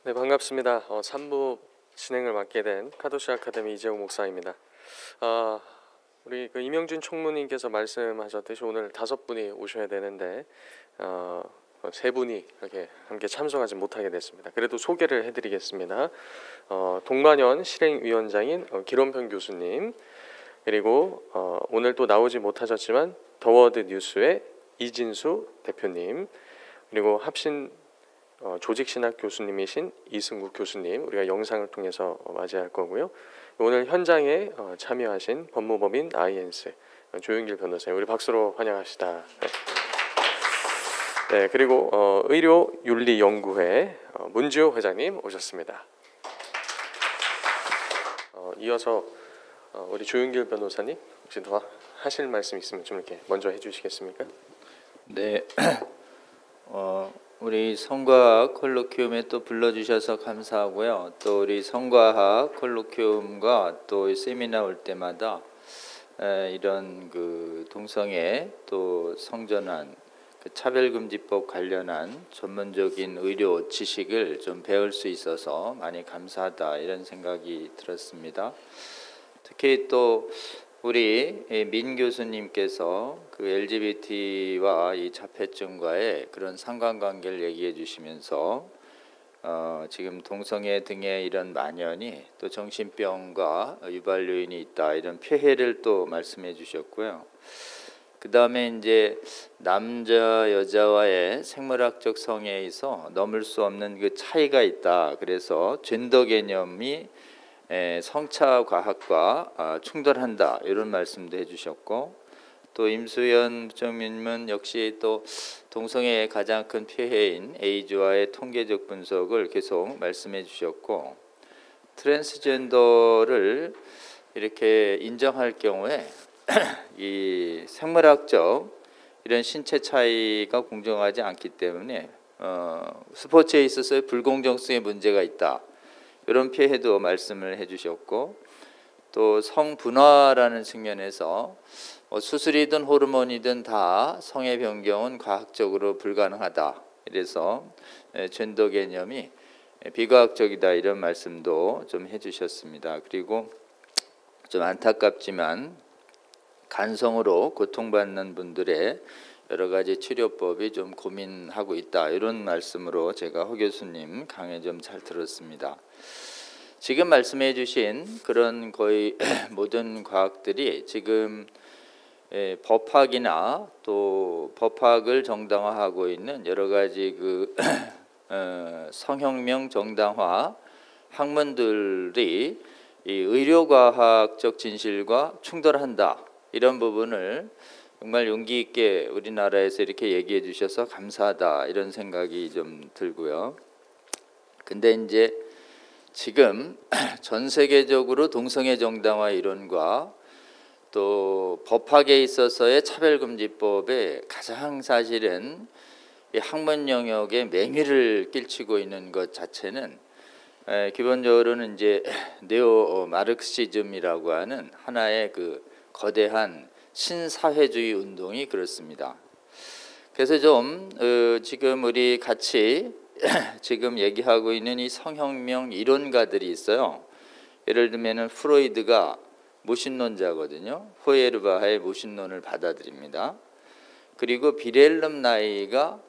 네, 반갑습니다. 3부 진행을 맡게 된 카도시 아카데미 이재호 목사입니다. 우리 이명준 총무님께서 말씀하셨듯이 오늘 5분이 오셔야 되는데 3분이 이렇게 함께 참석하지 못하게 됐습니다. 그래도 소개를 해드리겠습니다. 동만현 실행위원장인 기론평 교수님, 그리고 오늘 또 나오지 못하셨지만 더워드 뉴스의 이진수 대표님, 그리고 합신 조직신학 교수님이신 이승국 교수님, 우리가 영상을 통해서 맞이할 거고요. 오늘 현장에 참여하신 법무법인 아이엔스 조윤길 변호사님, 우리 박수로 환영합시다. 네, 그리고 의료윤리연구회 문지호 회장님 오셨습니다. 이어서 우리 조윤길 변호사님, 혹시 더 하실 말씀 있으면 좀 이렇게 먼저 해주시겠습니까? 네, 우리 성과학 콜로퀴움에 또 불러주셔서 감사하고요. 또 우리 성과학 콜로퀴움과 또 세미나 올 때마다 이런 그 동성애 또 성전환, 그 차별금지법 관련한 전문적인 의료 지식을 좀 배울 수 있어서 많이 감사하다 이런 생각이 들었습니다. 특히 또 우리 민 교수님께서 그 LGBT와 이 자폐증과의 그런 상관관계를 얘기해 주시면서 지금 동성애 등의 이런 만연이 또 정신병과 유발 요인이 있다 이런 폐해를 또 말씀해 주셨고요. 그 다음에 이제 남자 여자와의 생물학적 성애에서 넘을 수 없는 그 차이가 있다. 그래서 젠더 개념이 성차 과학과 충돌한다 이런 말씀도 해주셨고, 또 임수연 부총리님은 역시 또 동성애의 가장 큰 피해인 에이즈와의 통계적 분석을 계속 말씀해 주셨고, 트랜스젠더를 이렇게 인정할 경우에 이 생물학적 이런 신체 차이가 공정하지 않기 때문에 스포츠에 있어서의 불공정성의 문제가 있다. 이런 피해도 말씀을 해주셨고, 또 성분화라는 측면에서 수술이든 호르몬이든 다 성의 변경은 과학적으로 불가능하다. 그래서 젠더 개념이 비과학적이다 이런 말씀도 좀 해주셨습니다. 그리고 좀 안타깝지만 간성으로 고통받는 분들의 여러 가지 치료법이 좀 고민하고 있다 이런 말씀으로 제가 허 교수님 강의 좀 잘 들었습니다. 지금 말씀해 주신 그런 거의 모든 과학들이 지금 법학이나 또 법학을 정당화하고 있는 여러 가지 그 성혁명 정당화 학문들이 이 의료과학적 진실과 충돌한다 이런 부분을 정말 용기 있게 우리나라에서 이렇게 얘기해 주셔서 감사하다 이런 생각이 좀 들고요. 근데 이제 지금 전 세계적으로 동성애 정당화 이론과 또 법학에 있어서의 차별금지법에 가장 사실은 이 학문 영역에 맹위를 끼치고 있는 것 자체는 기본적으로는 이제 네오 마르크시즘이라고 하는 하나의 그 거대한 신사회주의 운동이 그렇습니다. 그래서 좀 지금 우리 같이 지금 얘기하고 있는 이 성혁명 이론가들이 있어요. 예를 들면은 프로이드가 무신론자거든요. 호예르바하의 무신론을 받아들입니다. 그리고 비렐름 나이가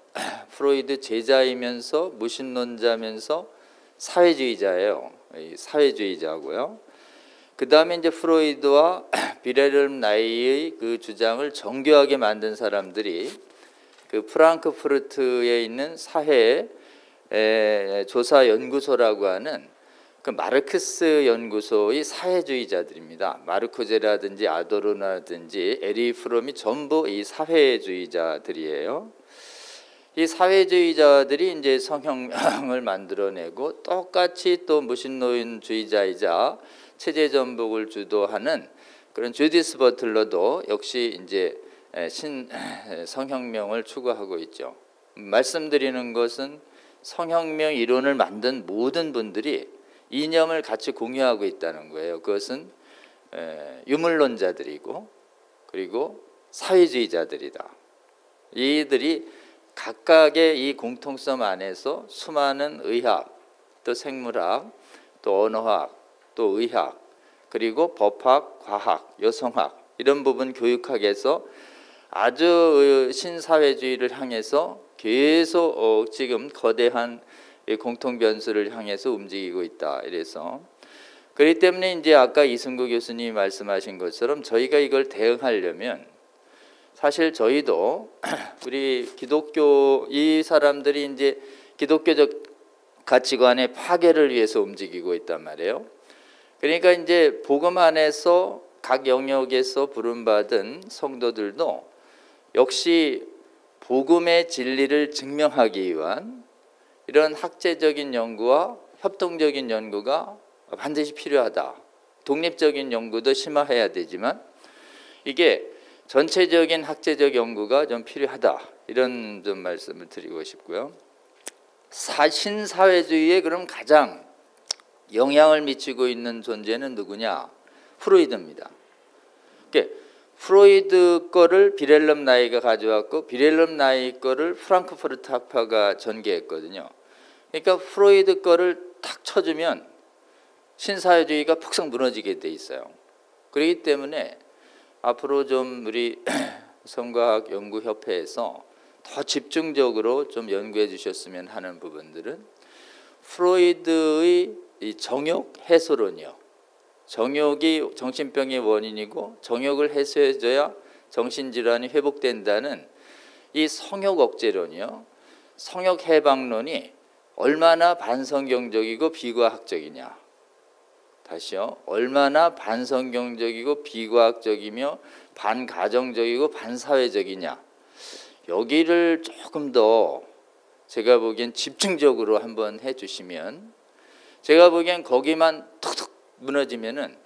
프로이드 제자이면서 무신론자면서 사회주의자예요. 사회주의자고요. 그 다음에 이제 프로이드와 비렐름 나이의 그 주장을 정교하게 만든 사람들이 그 프랑크푸르트에 있는 사회 조사 연구소라고 하는 그 마르크스 연구소의 사회주의자들입니다. 마르쿠제라든지 아도르노라든지 에리 프롬이 전부 이 사회주의자들이에요. 이 사회주의자들이 이제 성혁명을 만들어내고 똑같이 또 무신론주의자이자 체제 전복을 주도하는 그런 주디스 버틀러도 역시 이제 성혁명을 추구하고 있죠. 말씀드리는 것은 성혁명 이론을 만든 모든 분들이 이념을 같이 공유하고 있다는 거예요. 그것은 유물론자들이고 그리고 사회주의자들이다. 이들이 각각의 이 공통점 안에서 수많은 의학, 또 생물학, 또 언어학, 또 의학, 그리고 법학, 과학, 여성학 이런 부분 교육학에서 아주 신사회주의를 향해서 계속 지금 거대한 공통 변수를 향해서 움직이고 있다. 이래서 그렇기 때문에 이제 아까 이승구 교수님이 말씀하신 것처럼 저희가 이걸 대응하려면 사실 저희도 우리 기독교 이 사람들이 이제 기독교적 가치관의 파괴를 위해서 움직이고 있단 말이에요. 그러니까 이제 복음 안에서 각 영역에서 부름받은 성도들도 역시 복음의 진리를 증명하기 위한 이런 학제적인 연구와 협동적인 연구가 반드시 필요하다. 독립적인 연구도 심화해야 되지만 이게 전체적인 학제적 연구가 좀 필요하다. 이런 좀 말씀을 드리고 싶고요. 신사회주의에 그럼 가장 영향을 미치고 있는 존재는 누구냐? 프로이드입니다. 그러니까 프로이드 거를 비렐름 나이가 가져왔고 비렐름 나이 거를 프랑크푸르트 학파가 전개했거든요. 그러니까 프로이드 거를 탁 쳐주면 신사회주의가 푹 무너지게 돼 있어요. 그렇기 때문에 앞으로 좀 우리 성과학 연구협회에서 더 집중적으로 좀 연구해 주셨으면 하는 부분들은 프로이드의 이 정욕 해소론이요. 정욕이 정신병의 원인이고 정욕을 해소해줘야 정신질환이 회복된다는 이 성욕 억제론이요. 성욕 해방론이 얼마나 반성경적이고 비과학적이냐. 다시요. 얼마나 반성경적이고 비과학적이며 반가정적이고 반사회적이냐. 여기를 조금 더 제가 보기엔 집중적으로 한번 해주시면 제가 보기엔 거기만 툭툭 무너지면은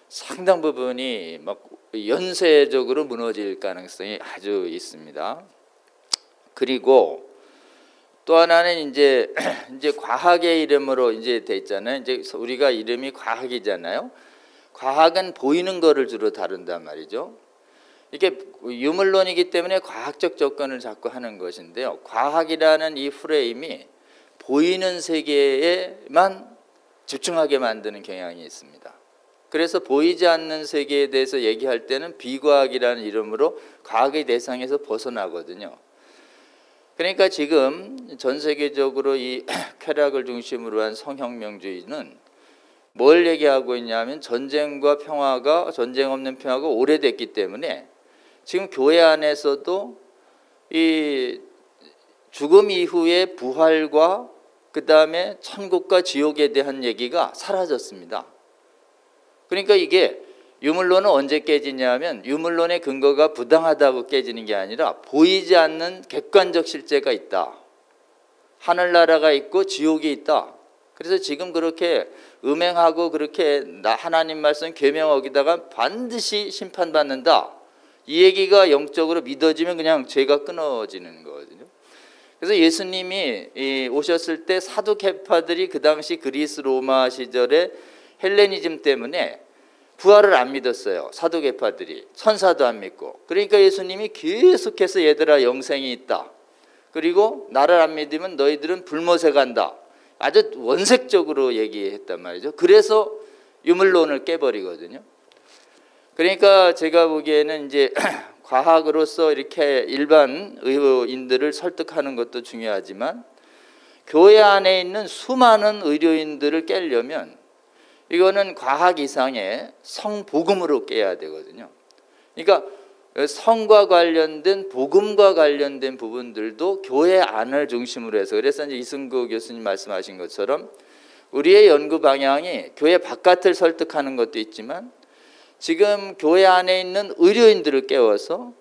상당 부분이 막 연쇄적으로 무너질 가능성이 아주 있습니다. 그리고 또 하나는 이제 과학의 이름으로 이제 돼 있잖아요. 이제 우리가 이름이 과학이잖아요. 과학은 보이는 거를 주로 다룬단 말이죠. 이게 유물론이기 때문에 과학적 접근을 자꾸 하는 것인데요. 과학이라는 이 프레임이 보이는 세계에만 집중하게 만드는 경향이 있습니다. 그래서 보이지 않는 세계에 대해서 얘기할 때는 비과학이라는 이름으로 과학의 대상에서 벗어나거든요. 그러니까 지금 전 세계적으로 이 쾌락을 중심으로 한 성혁명주의는 뭘 얘기하고 있냐면 전쟁 없는 평화가 오래됐기 때문에 지금 교회 안에서도 이 죽음 이후의 부활과 그 다음에 천국과 지옥에 대한 얘기가 사라졌습니다. 그러니까 이게 유물론은 언제 깨지냐면 유물론의 근거가 부당하다고 깨지는 게 아니라 보이지 않는 객관적 실제가 있다. 하늘나라가 있고 지옥이 있다. 그래서 지금 그렇게 음행하고 그렇게 하나님 말씀 계명 어기다가 반드시 심판받는다. 이 얘기가 영적으로 믿어지면 그냥 죄가 끊어지는 거거든요. 그래서 예수님이 오셨을 때 사두 계파들이 그 당시 그리스 로마 시절에 헬레니즘 때문에 부활을 안 믿었어요. 사두 계파들이 천사도 안 믿고. 그러니까 예수님이 계속해서 얘들아 영생이 있다. 그리고 나를 안 믿으면 너희들은 불못에 간다. 아주 원색적으로 얘기했단 말이죠. 그래서 유물론을 깨버리거든요. 그러니까 제가 보기에는 이제 과학으로서 이렇게 일반 의료인들을 설득하는 것도 중요하지만 교회 안에 있는 수많은 의료인들을 깨려면 이거는 과학 이상의 성복음으로 깨야 되거든요. 그러니까 성과 관련된 복음과 관련된 부분들도 교회 안을 중심으로 해서 그래서 이제 이승구 교수님 말씀하신 것처럼 우리의 연구 방향이 교회 바깥을 설득하는 것도 있지만 지금 교회 안에 있는 의료인들을 깨워서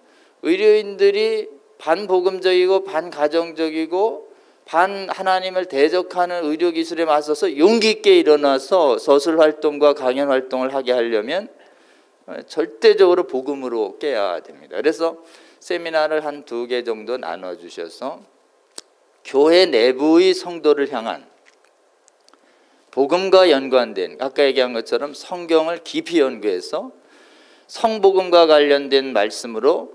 의료인들이 반복음적이고 반가정적이고 반 하나님을 대적하는 의료기술에 맞서서 용기 있게 일어나서 서술 활동과 강연 활동을 하게 하려면 절대적으로 복음으로 깨야 됩니다. 그래서 세미나를 한 2개 정도 나눠주셔서 교회 내부의 성도를 향한 복음과 연관된 아까 얘기한 것처럼 성경을 깊이 연구해서 성복음과 관련된 말씀으로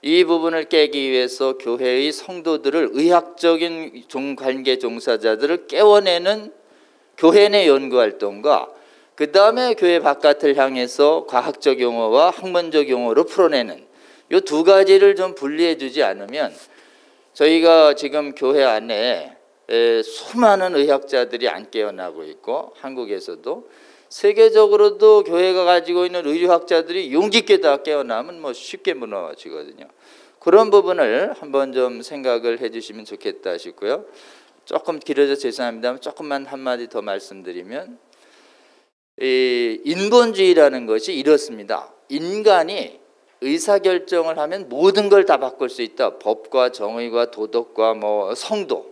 이 부분을 깨기 위해서 교회의 성도들을 의학적인 관계 종사자들을 깨워내는 교회 내 연구 활동과 그 다음에 교회 바깥을 향해서 과학적 용어와 학문적 용어로 풀어내는 이 두 가지를 좀 분리해 주지 않으면 저희가 지금 교회 안에 수많은 의학자들이 안 깨어나고 있고 한국에서도 세계적으로도 교회가 가지고 있는 의료학자들이 용기 있게 다 깨어나면 뭐 쉽게 무너지거든요. 그런 부분을 한번 좀 생각을 해주시면 좋겠다 싶고요. 조금 길어져 죄송합니다만 조금만 한마디 더 말씀드리면 이 인본주의라는 것이 이렇습니다. 인간이 의사결정을 하면 모든 걸 다 바꿀 수 있다. 법과 정의과 도덕과 뭐 성도.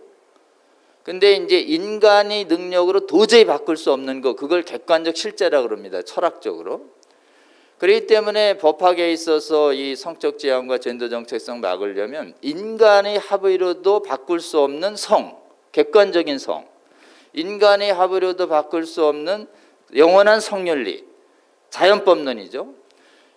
근데 이제 인간의 능력으로 도저히 바꿀 수 없는 거, 그걸 객관적 실제라고 그럽니다. 철학적으로. 그렇기 때문에 법학에 있어서 이 성적 지향과 젠더 정체성 막으려면 인간의 합의로도 바꿀 수 없는 성, 객관적인 성, 인간의 합의로도 바꿀 수 없는 영원한 성윤리, 자연법론이죠.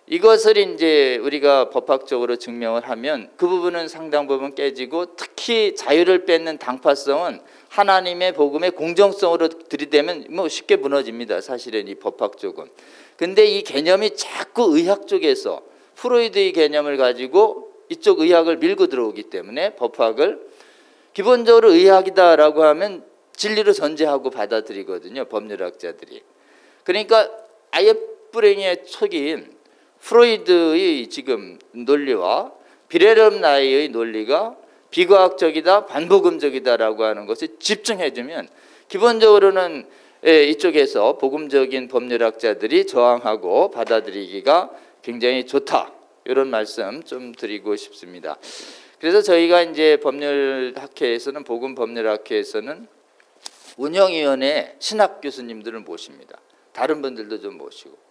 이것을 이제 우리가 법학적으로 증명을 하면 그 부분은 상당 부분 깨지고, 특히 자유를 뺏는 당파성은 하나님의 복음의 공정성으로 들이대면 뭐 쉽게 무너집니다. 사실은 이 법학 쪽은. 근데 이 개념이 자꾸 의학 쪽에서 프로이드의 개념을 가지고 이쪽 의학을 밀고 들어오기 때문에 법학을 기본적으로 의학이다라고 하면 진리로 전제하고 받아들이거든요. 법률학자들이. 그러니까 아예 뿌랭이의 촉인 프로이드의 지금 논리와 비렐름 나이의 논리가 비과학적이다, 반복음적이다라고 하는 것에 집중해주면 기본적으로는 이쪽에서 복음적인 법률학자들이 저항하고 받아들이기가 굉장히 좋다. 이런 말씀 좀 드리고 싶습니다. 그래서 저희가 이제 법률학회에서는, 복음법률학회에서는 운영위원회 신학 교수님들을 모십니다. 다른 분들도 좀 모시고.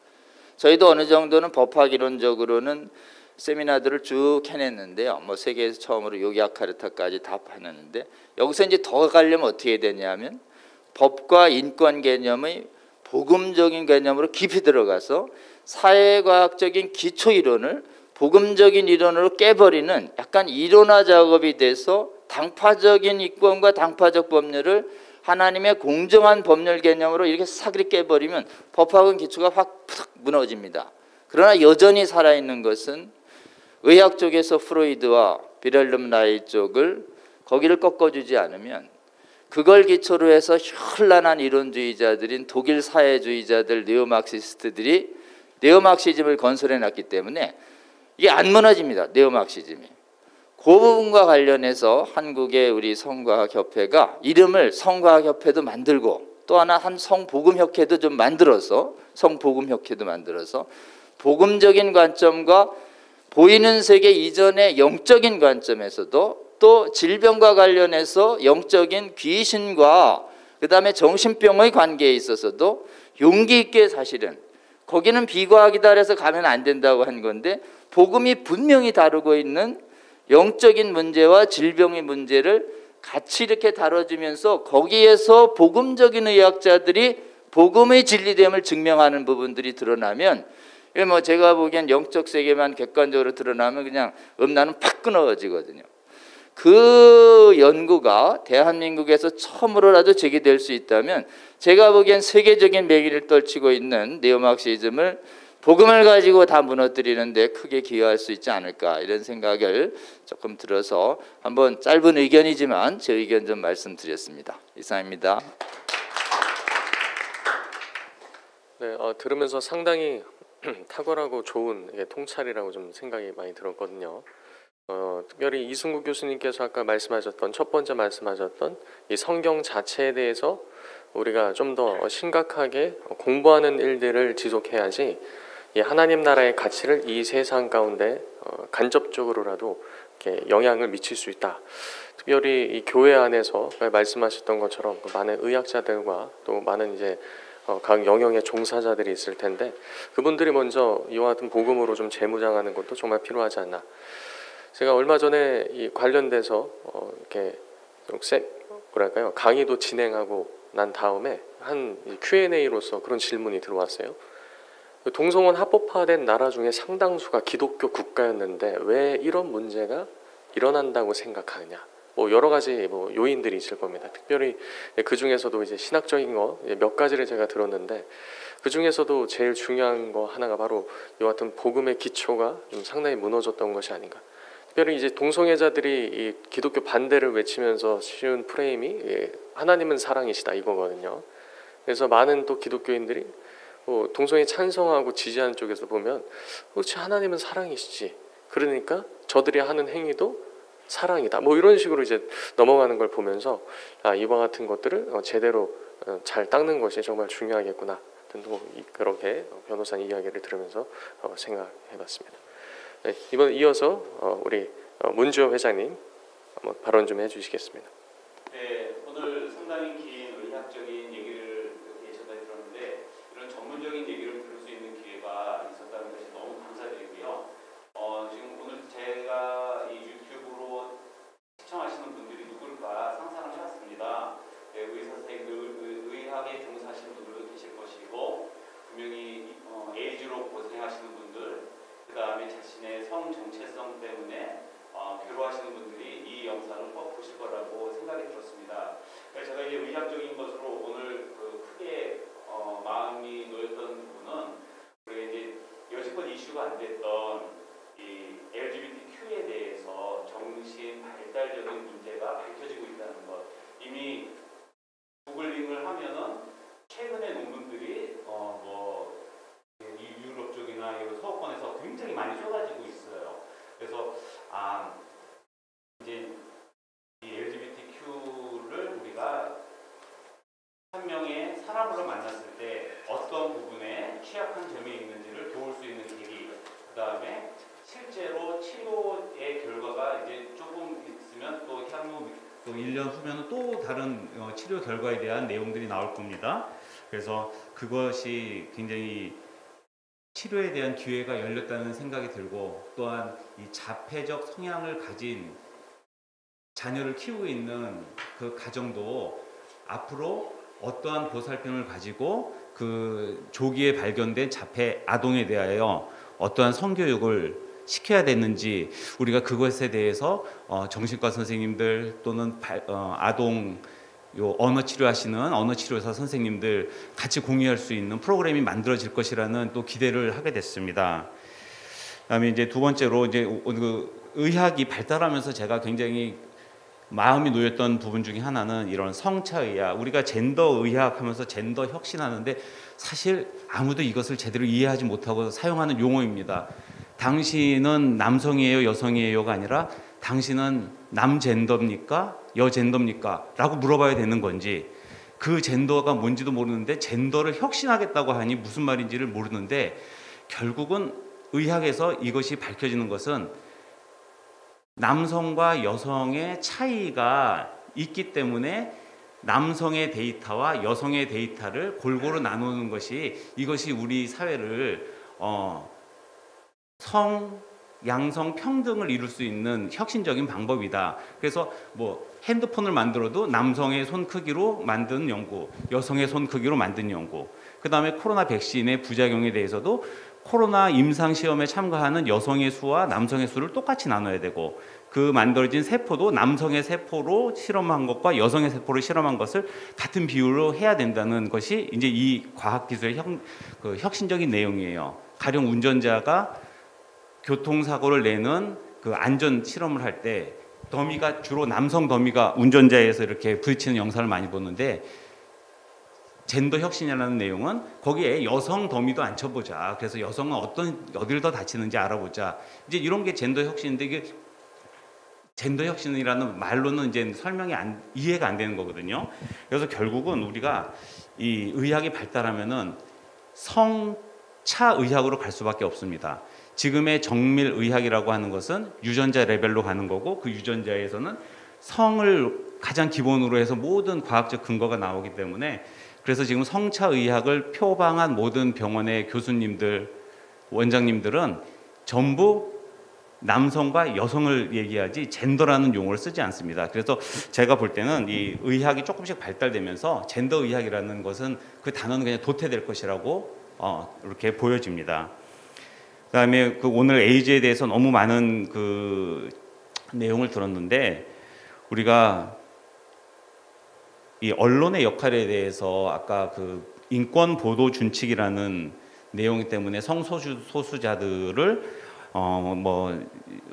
저희도 어느 정도는 법학 이론적으로는 세미나들을 쭉 해냈는데요. 뭐 세계에서 처음으로 요기아카르타까지 다 해냈는데, 여기서 이제 더 가려면 어떻게 되냐면 법과 인권 개념의 복음적인 개념으로 깊이 들어가서 사회과학적인 기초 이론을 복음적인 이론으로 깨버리는 약간 이론화 작업이 돼서 당파적인 인권과 당파적 법률을 하나님의 공정한 법률 개념으로 이렇게 사그리 깨버리면 법학은 기초가 확 무너집니다. 그러나 여전히 살아있는 것은 의학 쪽에서 프로이드와 비렐름 나이 쪽을 거기를 꺾어주지 않으면 그걸 기초로 해서 현란한 이론주의자들인 독일 사회주의자들, 네오막시스트들이 네오막시즘을 건설해놨기 때문에 이게 안 무너집니다. 네오막시즘이. 그 부분과 관련해서 한국의 우리 성과학협회가 이름을 성과학협회도 만들고, 또 하나 한 성복음협회도 좀 만들어서, 성복음협회도 만들어서 복음적인 관점과 보이는 세계 이전의 영적인 관점에서도, 또 질병과 관련해서 영적인 귀신과 그 다음에 정신병의 관계에 있어서도 용기 있게, 사실은 거기는 비과학이다 그래서 가면 안 된다고 한 건데, 복음이 분명히 다루고 있는 영적인 문제와 질병의 문제를 같이 이렇게 다뤄주면서 거기에서 복음적인 의학자들이 복음의 진리됨을 증명하는 부분들이 드러나면, 뭐 제가 보기엔 영적 세계만 객관적으로 드러나면 그냥 음란은 팍 끊어지거든요. 그 연구가 대한민국에서 처음으로라도 제기될 수 있다면 제가 보기엔 세계적인 매기를 떨치고 있는 네오막시즘을 복음을 가지고 다 무너뜨리는 데 크게 기여할 수 있지 않을까, 이런 생각을 조금 들어서 한번 짧은 의견이지만 제 의견 좀 말씀드렸습니다. 이상입니다. 네, 들으면서 상당히 탁월하고 좋은 통찰이라고 좀 생각이 많이 들었거든요. 특별히 이승국 교수님께서 아까 말씀하셨던, 첫 번째 말씀하셨던 이 성경 자체에 대해서 우리가 좀 더 심각하게 공부하는 일들을 지속해야지 이 하나님 나라의 가치를 이 세상 가운데 간접적으로라도 이렇게 영향을 미칠 수 있다. 특별히 이 교회 안에서 말씀하셨던 것처럼 많은 의학자들과 또 많은 이제 각 영역의 종사자들이 있을 텐데, 그분들이 먼저 이와 같은 복음으로 좀 재무장하는 것도 정말 필요하지 않나. 제가 얼마 전에 이 관련돼서 이렇게 좀 뭐랄까요, 강의도 진행하고 난 다음에 한 Q&A로서 그런 질문이 들어왔어요. 동성혼 합법화된 나라 중에 상당수가 기독교 국가였는데 왜 이런 문제가 일어난다고 생각하느냐. 뭐 여러 가지 뭐 요인들이 있을 겁니다. 특별히 그 중에서도 이제 신학적인 거 몇 가지를 제가 들었는데 그 중에서도 제일 중요한 거 하나가 바로 이와 같은 복음의 기초가 좀 상당히 무너졌던 것이 아닌가. 특별히 이제 동성애자들이 이 기독교 반대를 외치면서 씌운 프레임이 하나님은 사랑이시다 이거거든요. 그래서 많은 또 기독교인들이 동성애 찬성하고 지지하는 쪽에서 보면 그렇지 하나님은 사랑이시지. 그러니까 저들이 하는 행위도 사랑이다. 뭐 이런 식으로 이제 넘어가는 걸 보면서 이와 같은 것들을 제대로 잘 닦는 것이 정말 중요하겠구나. 그렇게 변호사님 이야기를 들으면서 생각해봤습니다. 네, 이번 이어서 우리 문주호 회장님 한번 발언 좀 해주시겠습니다. 네, 오늘 상당히 긴 의학적인 얘기를 이렇게 전달해 들었는데 이런 전문적인 얘기를 들을 수 있는 기회가 있었다는 것이 너무 감사드리고요. 지금 오늘 제가 이 유튜브로 시청하시는 분들이 누굴까 상상을 해봤습니다. 네, 의사 선생님, 의학에 종사하시는 분들도 계실 것이고 분명히 에이즈로 고생하시는 분들, 그 다음에 자신의 성 정체성 때문에 괴로워하시는 분들이 이 영상을 꼭 보실 거라고 생각이 들었습니다. 제가 이제 의학적인 것으로 오늘 크게 마음이 놓였던 부분은 우리가 이제 여지껏 이슈가 안 됐던 이 LGBTQ에 대해서 정신 발달적인 문제가 밝혀지고 있다는 것. 이미 구글링을 하면은 최근의 논문들이 이 유럽 쪽이나 서구권에서 굉장히 많이 쏟아지고 있어요. 그래서 이제 이 LGBTQ를 우리가 한 명의 사람으로 만났을 때 어떤 부분에 취약한 점이 있는지를 도울 수 있는 계기, 그 다음에 실제로 치료의 결과가 이제 조금 있으면 또 향후 또 1년 후면 또 다른 치료 결과에 대한 내용들이 나올 겁니다. 그래서 그것이 굉장히 치료에 대한 기회가 열렸다는 생각이 들고, 또한 이 자폐적 성향을 가진 자녀를 키우고 있는 그 가정도 앞으로 어떠한 보살핌을 가지고 그 조기에 발견된 자폐 아동에 대하여 어떠한 성교육을 시켜야 되는지, 우리가 그것에 대해서 정신과 선생님들 또는 아동 언어 치료하시는 언어 치료사 선생님들 같이 공유할 수 있는 프로그램이 만들어질 것이라는 또 기대를 하게 됐습니다. 그다음에 이제 두 번째로 이제 그 의학이 발달하면서 제가 굉장히 마음이 놓였던 부분 중에 하나는 이런 성차의학, 우리가 젠더 의학하면서 젠더 혁신하는데 사실 아무도 이것을 제대로 이해하지 못하고 사용하는 용어입니다. 당신은 남성이에요, 여성이에요가 아니라 당신은 남젠더입니까? 여젠더입니까? 라고 물어봐야 되는 건지, 그 젠더가 뭔지도 모르는데 젠더를 혁신하겠다고 하니 무슨 말인지를 모르는데, 결국은 의학에서 이것이 밝혀지는 것은 남성과 여성의 차이가 있기 때문에 남성의 데이터와 여성의 데이터를 골고루 나누는 것이, 이것이 우리 사회를 양성 평등을 이룰 수 있는 혁신적인 방법이다. 그래서 뭐 핸드폰을 만들어도 남성의 손 크기로 만든 연구, 여성의 손 크기로 만든 연구, 그 다음에 코로나 백신의 부작용에 대해서도 코로나 임상 시험에 참가하는 여성의 수와 남성의 수를 똑같이 나눠야 되고, 그 만들어진 세포도 남성의 세포로 실험한 것과 여성의 세포로 실험한 것을 같은 비율로 해야 된다는 것이 이제 이 과학기술의 혁신적인 내용이에요. 가령 운전자가 교통사고를 내는 그 안전 실험을 할 때 더미가 주로 남성 더미가 운전자에서 이렇게 부딪히는 영상을 많이 보는데, 젠더 혁신이라는 내용은 거기에 여성 더미도 앉혀보자. 그래서 여성은 어디를 더 다치는지 알아보자. 이제 이런 게 젠더 혁신인데, 이게 젠더 혁신이라는 말로는 이제 이해가 안 되는 거거든요. 그래서 결국은 우리가 이 의학이 발달하면은 성차 의학으로 갈 수밖에 없습니다. 지금의 정밀 의학이라고 하는 것은 유전자 레벨로 가는 거고, 그 유전자에서는 성을 가장 기본으로 해서 모든 과학적 근거가 나오기 때문에, 그래서 지금 성차 의학을 표방한 모든 병원의 교수님들, 원장님들은 전부 남성과 여성을 얘기하지 젠더라는 용어를 쓰지 않습니다. 그래서 제가 볼 때는 이 의학이 조금씩 발달되면서 젠더 의학이라는 것은 그 단어는 그냥 도태될 것이라고 이렇게 보여집니다. 그다음에 오늘 에이즈에 대해서 너무 많은 그 내용을 들었는데, 우리가 이 언론의 역할에 대해서 아까 그 인권 보도 준칙이라는 내용 때문에 성소수자들을 뭐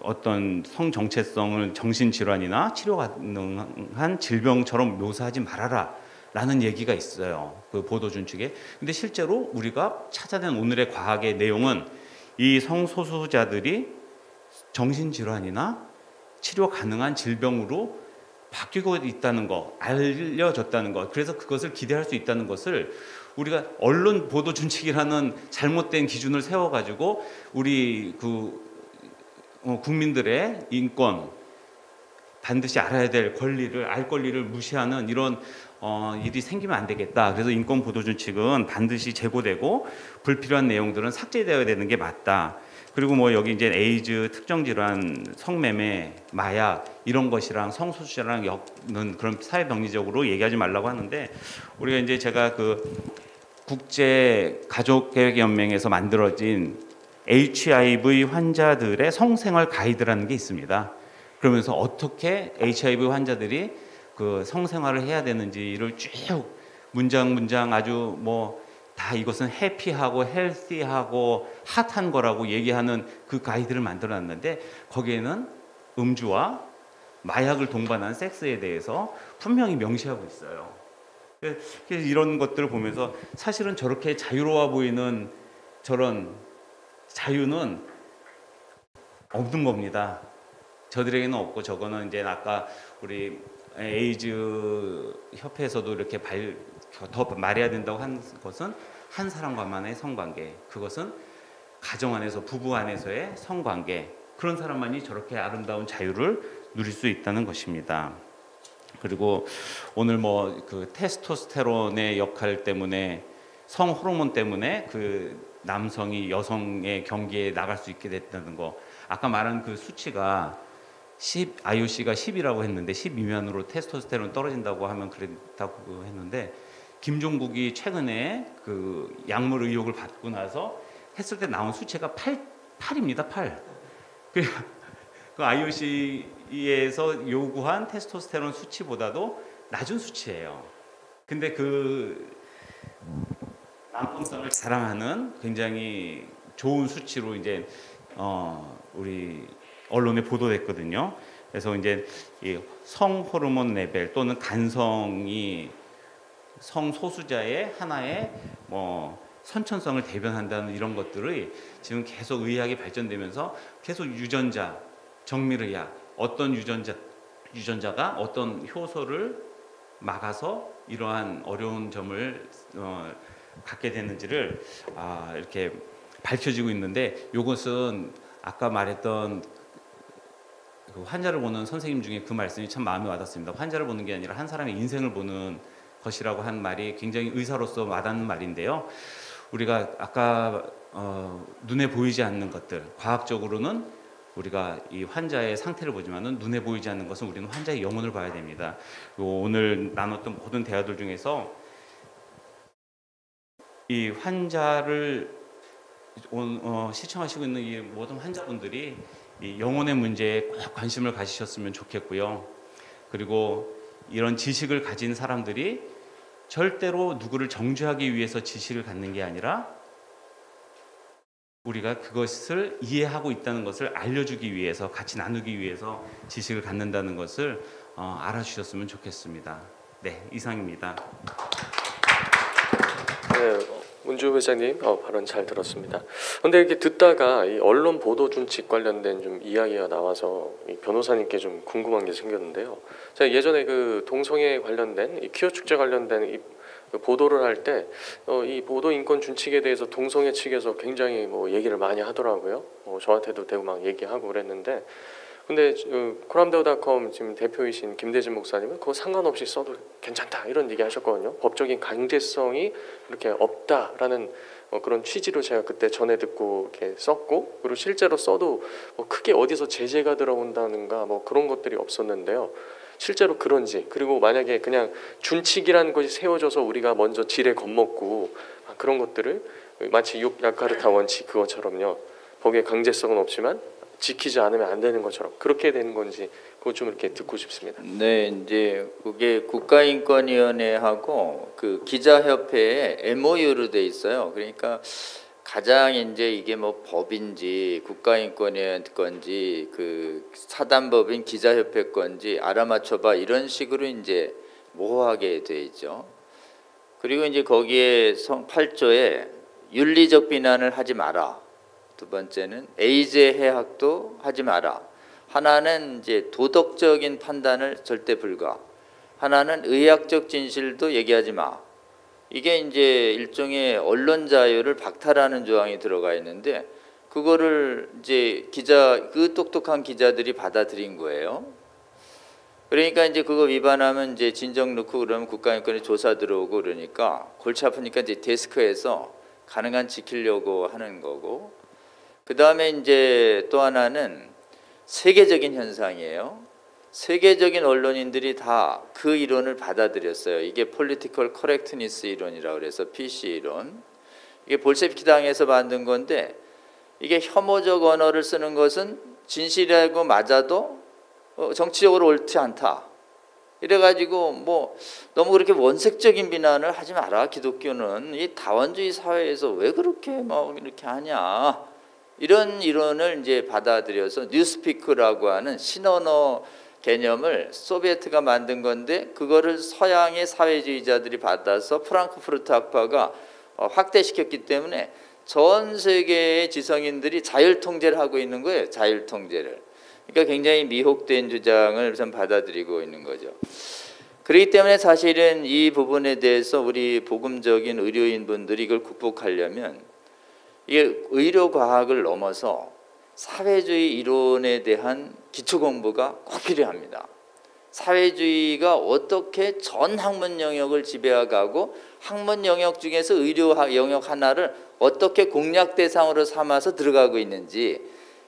어떤 성정체성을 정신질환이나 치료 가능한 질병처럼 묘사하지 말아라 라는 얘기가 있어요. 그 보도 준칙에. 근데 실제로 우리가 찾아낸 오늘의 과학의 내용은 이 성소수자들이 정신질환이나 치료 가능한 질병으로 바뀌고 있다는 거, 알려졌다는 거, 그래서 그것을 기대할 수 있다는 것을 우리가 언론 보도 준칙이라는 잘못된 기준을 세워가지고 우리 국민들의 인권, 반드시 알아야 될 권리를, 알 권리를 무시하는 이런 일이 생기면 안 되겠다. 그래서 인권 보도 준칙은 반드시 제고되고 불필요한 내용들은 삭제되어야 되는 게 맞다. 그리고 뭐 여기 이제 에이즈, 특정 질환, 성매매, 마약 이런 것이랑 성소수자랑 엮는 그런 사회 병리적으로 얘기하지 말라고 하는데, 우리가 이제 제가 그 국제 가족계획 연맹에서 만들어진 HIV 환자들의 성생활 가이드라는 게 있습니다. 그러면서 어떻게 HIV 환자들이 그 성생활을 해야 되는지를 쭉 문장 아주 뭐 다 이것은 해피하고 헬시하고 핫한 거라고 얘기하는 그 가이드를 만들어놨는데, 거기에는 음주와 마약을 동반한 섹스에 대해서 분명히 명시하고 있어요. 그래서 이런 것들을 보면서 사실은 저렇게 자유로워 보이는 저런 자유는 없는 겁니다. 저들에게는 없고, 저거는 이제 아까 우리 에이즈 협회에서도 이렇게 더 말해야 된다고 한 것은 한 사람과만의 성관계, 그것은 가정 안에서, 부부 안에서의 성관계, 그런 사람만이 저렇게 아름다운 자유를 누릴 수 있다는 것입니다. 그리고 오늘 뭐 그 테스토스테론의 역할 때문에, 성 호르몬 때문에 그 남성이 여성의 경기에 나갈 수 있게 됐다는 거, 아까 말한 그 수치가 IOC가 10이라고 했는데 10 미만으로 테스토스테론 떨어진다고 하면 그랬다고 했는데, 김종국이 최근에 그 약물 의혹을 받고 나서 했을 때 나온 수치가 8입니다. 8. 그 IOC에서 요구한 테스토스테론 수치보다도 낮은 수치예요. 근데 그 남성성을 자랑하는 굉장히 좋은 수치로 이제 우리 언론에 보도됐거든요. 그래서 이제 이 성호르몬 레벨 또는 간성이 성소수자의 하나의 뭐 선천성을 대변한다는 이런 것들이 지금 계속 의학이 발전되면서 계속 유전자, 정밀의학, 어떤 유전자가 어떤 효소를 막아서 이러한 어려운 점을 갖게 되는지를 이렇게 밝혀지고 있는데, 이것은 아까 말했던 그 환자를 보는 선생님 중에 그 말씀이 참 마음에 와닿습니다. 환자를 보는 게 아니라 한 사람의 인생을 보는 것이라고 한 말이 굉장히 의사로서 와닿는 말인데요. 우리가 아까 눈에 보이지 않는 것들, 과학적으로는 우리가 이 환자의 상태를 보지만은 눈에 보이지 않는 것은 우리는 환자의 영혼을 봐야 됩니다. 오늘 나눴던 모든 대화들 중에서 이 환자를 시청하시고 있는 이 모든 환자분들이 이 영혼의 문제에 꼭 관심을 가지셨으면 좋겠고요. 그리고 이런 지식을 가진 사람들이 절대로 누구를 정죄하기 위해서 지식을 갖는 게 아니라 우리가 그것을 이해하고 있다는 것을 알려주기 위해서, 같이 나누기 위해서 지식을 갖는다는 것을 알아주셨으면 좋겠습니다. 네, 이상입니다. 네, 문주 회장님 발언 잘 들었습니다. 근데 이렇게 듣다가 이 언론 보도 준칙 관련된 좀 이야기가 나와서 이 변호사님께 좀 궁금한 게 생겼는데요. 제가 예전에 그 동성애 관련된 이 퀴어 축제 관련된 그 보도를 할 때 이 보도 인권 준칙에 대해서 동성애 측에서 굉장히 뭐 얘기를 많이 하더라고요. 저한테도 대고 막 얘기하고 그랬는데, 근데 코람데오닷컴 지금 대표이신 김대진 목사님은 그거 상관없이 써도 괜찮다 이런 얘기 하셨거든요. 법적인 강제성이 그렇게 없다라는 그런 취지로 제가 그때 전에 듣고 이렇게 썼고, 그리고 실제로 써도 뭐 크게 어디서 제재가 들어온다는가 뭐 그런 것들이 없었는데요. 실제로 그런지, 그리고 만약에 그냥 준칙이라는 것이 세워져서 우리가 먼저 지레 겁먹고 그런 것들을 마치 야카르타 원칙 그것처럼요, 법의 강제성은 없지만 지키지 않으면 안 되는 것처럼 그렇게 되는 건지 그거 좀 이렇게 듣고 싶습니다. 네, 이제 그게 국가인권위원회하고 그 기자협회에 MOU로 돼 있어요. 그러니까 가장 이제 이게 뭐 법인지 국가인권위원회 건지 그 사단법인 기자협회 건지 알아맞혀봐 이런 식으로 이제 모호하게 돼 있죠. 그리고 이제 거기에 8조에 윤리적 비난을 하지 마라. 두 번째는 에이제 해학도 하지 마라. 하나는 이제 도덕적인 판단을 절대 불가. 하나는 의학적 진실도 얘기하지 마. 이게 이제 일종의 언론 자유를 박탈하는 조항이 들어가 있는데 그거를 이제 그 똑똑한 기자들이 받아들인 거예요. 그러니까 이제 그거 위반하면 이제 진정 넣고 그러면 국가인권에 조사 들어오고 그러니까 골치 아프니까 이제 데스크에서 가능한 지키려고 하는 거고. 그 다음에 이제 또 하나는 세계적인 현상이에요. 세계적인 언론인들이 다 그 이론을 받아들였어요. 이게 Political Correctness 이론이라고 그래서 PC 이론. 이게 볼셰비키 당에서 만든 건데 이게 혐오적 언어를 쓰는 것은 진실이라고 맞아도 정치적으로 옳지 않다. 이래가지고 뭐 너무 그렇게 원색적인 비난을 하지 마라. 기독교는 이 다원주의 사회에서 왜 그렇게 뭐 이렇게 하냐. 이런 이론을 이제 받아들여서 뉴스피크라고 하는 신언어 개념을 소비에트가 만든 건데 그거를 서양의 사회주의자들이 받아서 프랑크푸르트 학파가 확대시켰기 때문에 전 세계의 지성인들이 자율통제를 하고 있는 거예요. 자율통제를. 그러니까 굉장히 미혹된 주장을 좀 받아들이고 있는 거죠. 그렇기 때문에 사실은 이 부분에 대해서 우리 복음적인 의료인분들이 이걸 극복하려면 이게 의료과학을 넘어서 사회주의 이론에 대한 기초공부가 꼭 필요합니다. 사회주의가 어떻게 전 학문 영역을 지배해가고 학문 영역 중에서 의료 영역 하나를 어떻게 공략 대상으로 삼아서 들어가고 있는지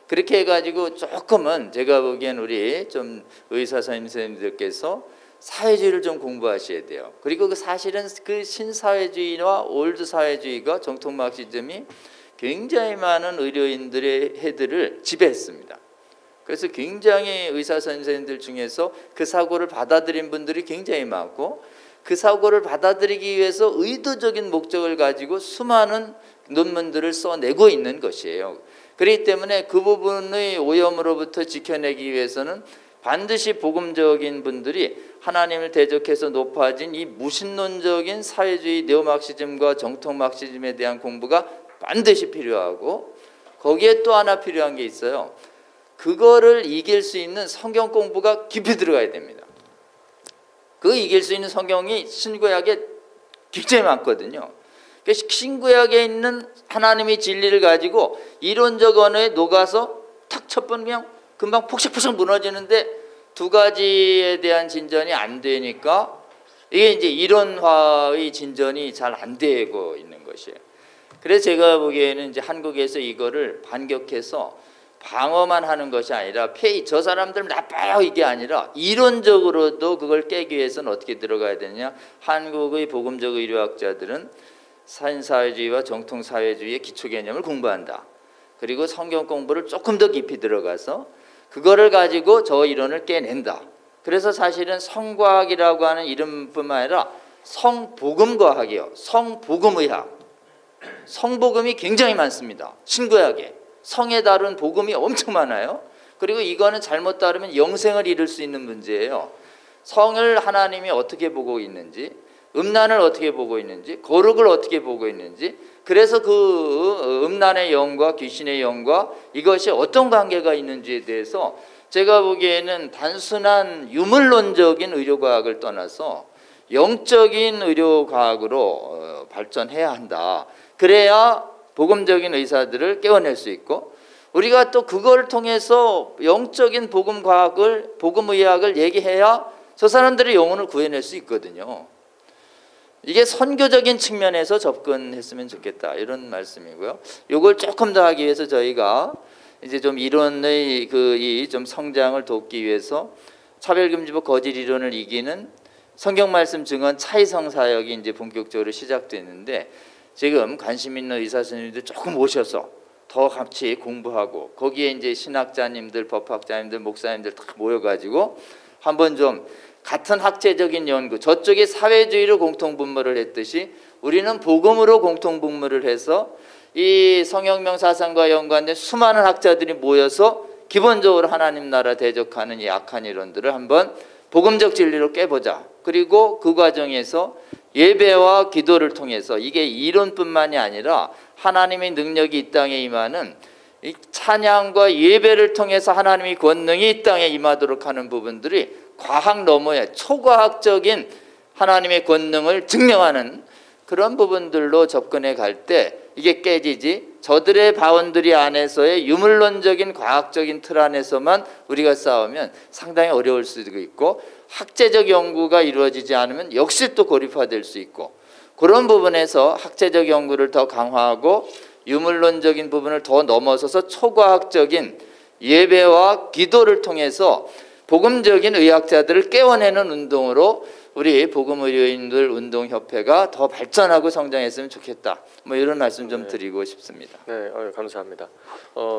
그렇게 해가지고 조금은 제가 보기엔 우리 좀 의사 선생님들께서 사회주의를 좀 공부하셔야 돼요. 그리고 그 사실은 그 신사회주의와 올드 사회주의가 정통 마르크시즘이 굉장히 많은 의료인들의 헤드를 지배했습니다. 그래서 굉장히 의사 선생님들 중에서 그 사고를 받아들인 분들이 굉장히 많고 그 사고를 받아들이기 위해서 의도적인 목적을 가지고 수많은 논문들을 써내고 있는 것이에요. 그렇기 때문에 그 부분의 오염으로부터 지켜내기 위해서는 반드시 복음적인 분들이 하나님을 대적해서 높아진 이 무신론적인 사회주의 네오마르크시즘과 정통 마르크시즘에 대한 공부가 반드시 필요하고 거기에 또 하나 필요한 게 있어요. 그거를 이길 수 있는 성경 공부가 깊이 들어가야 됩니다. 그 이길 수 있는 성경이 신구약에 굉장히 많거든요. 신구약에 있는 하나님의 진리를 가지고 이론적 언어에 녹아서 탁 첫 번 그냥 금방 폭삭폭삭 무너지는데 두 가지에 대한 진전이 안 되니까 이게 이제 이론화의 진전이 잘 안 되고 있는 것이에요. 그래서 제가 보기에는 이제 한국에서 이거를 반격해서 방어만 하는 것이 아니라 저 사람들 나빠요 이게 아니라 이론적으로도 그걸 깨기 위해서는 어떻게 들어가야 되느냐. 한국의 복음적 의료학자들은 사회주의와 정통사회주의의 기초 개념을 공부한다. 그리고 성경 공부를 조금 더 깊이 들어가서 그거를 가지고 저 이론을 깨낸다. 그래서 사실은 성과학이라고 하는 이름뿐만 아니라 성복음과학이요. 성복음의학. 성복음이 굉장히 많습니다. 신구약에. 성에 다룬 복음이 엄청 많아요. 그리고 이거는 잘못 다루면 영생을 잃을 수 있는 문제예요. 성을 하나님이 어떻게 보고 있는지, 음란을 어떻게 보고 있는지, 거룩을 어떻게 보고 있는지, 그래서 그 음란의 영과 귀신의 영과 이것이 어떤 관계가 있는지에 대해서 제가 보기에는 단순한 유물론적인 의료과학을 떠나서 영적인 의료과학으로 발전해야 한다. 그래야 복음적인 의사들을 깨워낼 수 있고 우리가 또 그걸 통해서 영적인 복음과학을 복음의학을 얘기해야 저 사람들의 영혼을 구해낼 수 있거든요. 이게 선교적인 측면에서 접근했으면 좋겠다 이런 말씀이고요. 이걸 조금 더 하기 위해서 저희가 이제 좀 이론의 이 좀 성장을 돕기 위해서 차별금지법 거짓 이론을 이기는 성경 말씀 증언 차이성 사역이 이제 본격적으로 시작됐는데 지금 관심 있는 의사 선생님들 조금 오셔서 더 같이 공부하고 거기에 이제 신학자님들, 법학자님들, 목사님들 다 모여가지고 한번 좀 같은 학제적인 연구, 저쪽이 사회주의로 공통분모를 했듯이 우리는 복음으로 공통분모를 해서 이 성혁명 사상과 연관된 수많은 학자들이 모여서 기본적으로 하나님 나라 대적하는 이 악한 이론들을 한번 복음적 진리로 깨보자. 그리고 그 과정에서 예배와 기도를 통해서 이게 이론뿐만이 아니라 하나님의 능력이 이 땅에 임하는 이 찬양과 예배를 통해서 하나님의 권능이 이 땅에 임하도록 하는 부분들이 과학 너머의 초과학적인 하나님의 권능을 증명하는 그런 부분들로 접근해 갈 때 이게 깨지지, 저들의 바운드리 안에서의 유물론적인 과학적인 틀 안에서만 우리가 싸우면 상당히 어려울 수도 있고, 학제적 연구가 이루어지지 않으면 역시 또 고립화될 수 있고, 그런 부분에서 학제적 연구를 더 강화하고 유물론적인 부분을 더 넘어서서 초과학적인 예배와 기도를 통해서 복음적인 의학자들을 깨워내는 운동으로 우리 복음의료인들 운동협회가 더 발전하고 성장했으면 좋겠다. 뭐 이런 말씀 좀 드리고 싶습니다. 네, 감사합니다.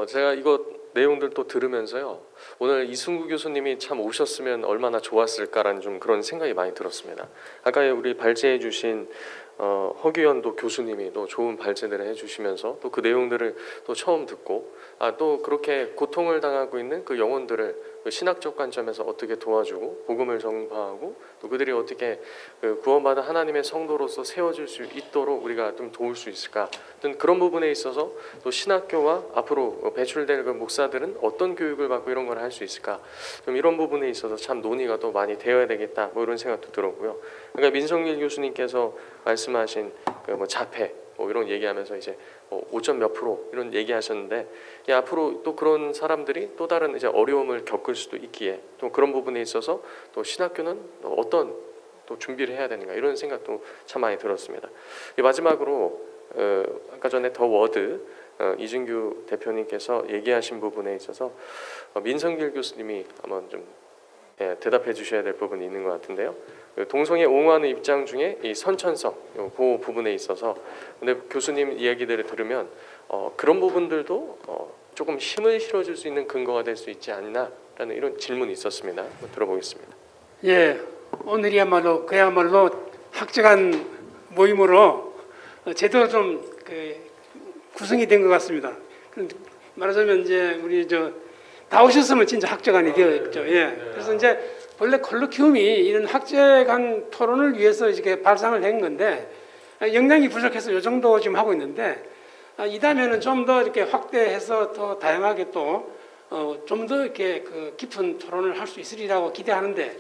제가 이거 내용들 또 들으면서요, 오늘 이승구 교수님이 참 오셨으면 얼마나 좋았을까라는 좀 그런 생각이 많이 들었습니다. 아까 우리 발제해 주신 허규현도 교수님이 또 좋은 발제들을 해주시면서 또 그 내용들을 또 처음 듣고, 또 그렇게 고통을 당하고 있는 그 영혼들을 그 신학적 관점에서 어떻게 도와주고 복음을 전파하고 또 그들이 어떻게 그 구원받은 하나님의 성도로서 세워질 수 있도록 우리가 좀 도울 수 있을까, 어떤 그런 부분에 있어서 또 신학교와 앞으로 배출될 그 목사들은 어떤 교육을 받고 이런 걸 할 수 있을까, 좀 이런 부분에 있어서 참 논의가 또 많이 되어야 되겠다, 뭐 이런 생각도 들었고요. 그러니까 민성길 교수님께서 말씀하신 그 뭐 자폐 뭐 이런 얘기하면서 이제 5점 몇 프로 이런 얘기하셨는데, 앞으로 또 그런 사람들이 또 다른 이제 어려움을 겪을 수도 있기에 또 그런 부분에 있어서 또 신학교는 어떤 또 준비를 해야 되는가, 이런 생각도 참 많이 들었습니다. 마지막으로 아까 전에 더 워드 이준규 대표님께서 얘기하신 부분에 있어서 민성길 교수님이 한번 좀 대답해 주셔야 될 부분이 있는 것 같은데요. 동성애 옹호하는 입장 중에 이 선천성 그 부분에 있어서, 근데 교수님 이야기들을 들으면 그런 부분들도 조금 힘을 실어줄 수 있는 근거가 될 수 있지 않나라는 이런 질문이 있었습니다. 한번 들어보겠습니다. 예, 오늘이야말로 그야말로 학적한 모임으로 제대로 좀 구성이 된 것 같습니다. 말하자면 이제 우리 다 오셨으면 진짜 학적한이 되었죠. 예. 그래서 이제 원래 콜로키움이 이런 학제간 토론을 위해서 이렇게 발상을 한 건데 역량이 부족해서 이 정도 지금 하고 있는데, 이다음에는 좀 더 이렇게 확대해서 더 다양하게 또 좀 더 이렇게 깊은 토론을 할 수 있으리라고 기대하는데,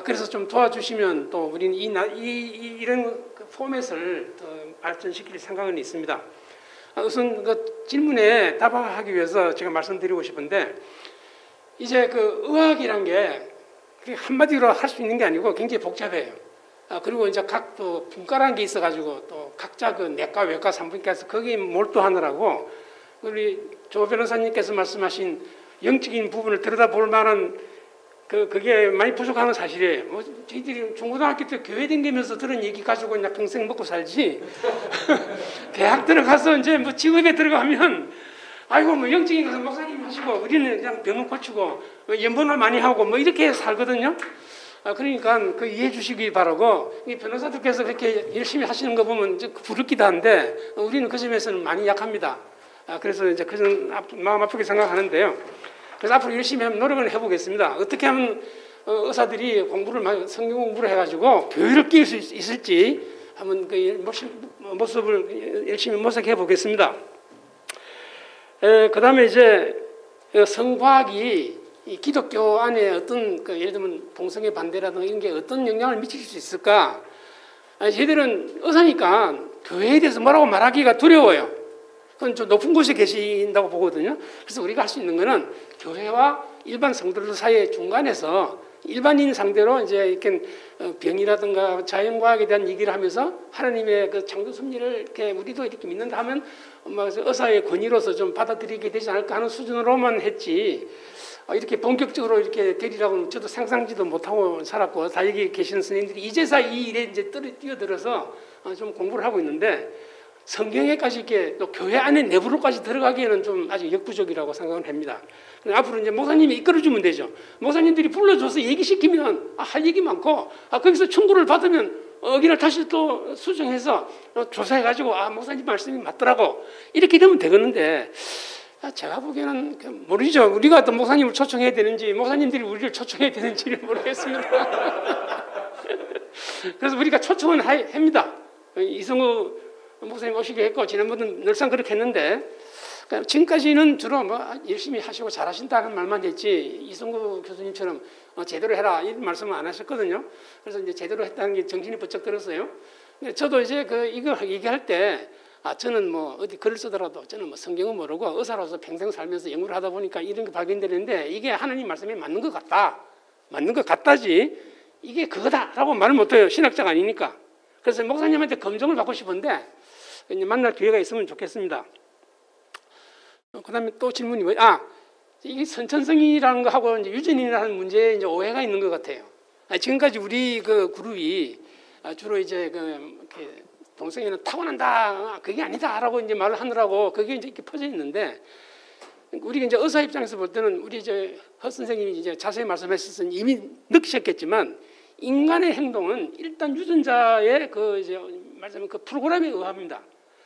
그래서 좀 도와주시면 또 우리는 이런 포맷을 더 발전시킬 생각은 있습니다. 우선 그 질문에 답하기 위해서 제가 말씀드리고 싶은데, 이제 의학이란 게 한마디로 할 수 있는 게 아니고 굉장히 복잡해요. 그리고 이제 각 또 분과라는 게 있어가지고 또 각자 내과, 외과, 산부인과에서 거기에 몰두하느라고 우리 조 변호사님께서 말씀하신 영적인 부분을 들여다볼 만한 그게 많이 부족한 사실이에요. 저희들이 중고등학교 때 교회 다니면서 들은 얘기 가지고 그냥 평생 먹고 살지. 대학 들어가서 이제 직업에 들어가면 아이고 영적인 것은 목사님 하시고 우리는 그냥 병원 고치고 연번을 많이 하고 이렇게 살거든요. 그러니까 이해해 주시기 바라고, 이 변호사들께서 그렇게 열심히 하시는 거 보면 부럽기도 한데 우리는 그 점에서는 많이 약합니다. 그래서 이제 그 점 마음 아프게 생각하는데요. 그래서 앞으로 열심히 한번 노력을 해보겠습니다. 어떻게 하면 의사들이 성경 공부를 해가지고 교회를 끼울 수 있을지 한번 모습을 열심히 모색해 보겠습니다. 그 다음에 이제 성과학이 이 기독교 안에 어떤 예를 들면 동성애 반대라든가 이런 게 어떤 영향을 미칠 수 있을까? 저희들은 의사니까 교회에 대해서 뭐라고 말하기가 두려워요. 그건 좀 높은 곳에 계신다고 보거든요. 그래서 우리가 할 수 있는 거는 교회와 일반 성도들 사이의 중간에서 일반인 상대로 이제 이렇게 병이라든가 자연과학에 대한 얘기를 하면서 하나님의 창조 섭리를 이렇게 우리도 이렇게 믿는다 하면 의사의 권위로서 좀 받아들이게 되지 않을까 하는 수준으로만 했지, 이렇게 본격적으로 이렇게 되리라고는 저도 상상지도 못하고 살았고, 다 여기 계시는 선생님들이 이제서 이 일에 이제 뛰어들어서 좀 공부를 하고 있는데, 성경에까지 이렇게 또 교회 안에 내부로까지 들어가기에는 좀 아직 역부족이라고 생각을 합니다. 앞으로 이제 목사님이 이끌어주면 되죠. 목사님들이 불러줘서 얘기시키면 할 얘기 많고 거기서 충고를 받으면 여기를 다시 또 수정해서 조사해가지고 목사님 말씀이 맞더라고 이렇게 되면 되겠는데 제가 보기에는 모르죠. 우리가 또 목사님을 초청해야 되는지 목사님들이 우리를 초청해야 되는지를 모르겠습니다. 그래서 우리가 초청은 합니다. 이성우 목사님 오시기로 했고 지난번은 늘상 그렇게 했는데 지금까지는 주로 뭐 열심히 하시고 잘하신다는 말만 했지 이성구 교수님처럼 제대로 해라 이런 말씀은 안 하셨거든요. 그래서 이제 제대로 했다는 게 정신이 번쩍 들었어요. 근데 저도 이제 이거 얘기할 때 저는 뭐 어디 글을 쓰더라도 저는 뭐 성경은 모르고 의사로서 평생 살면서 연구를 하다 보니까 이런 게 발견되는데 이게 하나님 말씀에 맞는 것 같다. 맞는 것 같다지 이게 그거다라고 말을 못해요. 신학자가 아니니까. 그래서 목사님한테 검증을 받고 싶은데 이제 만날 기회가 있으면 좋겠습니다. 그다음에 또 질문이 이 선천성이라는 거하고 이제 유전이라는 문제에 이제 오해가 있는 것 같아요. 지금까지 우리 그 그룹이 주로 이제 이렇게 동성애는 타고난다, 그게 아니다라고 이제 말을 하느라고 그게 이제 이렇게 퍼져 있는데 우리 이제 의사 입장에서 볼 때는 우리 이제 허 선생님이 이제 자세히 말씀하셨으니 이미 느끼셨겠지만 인간의 행동은 일단 유전자의 이제 말하자면 그 프로그램에 의합니다.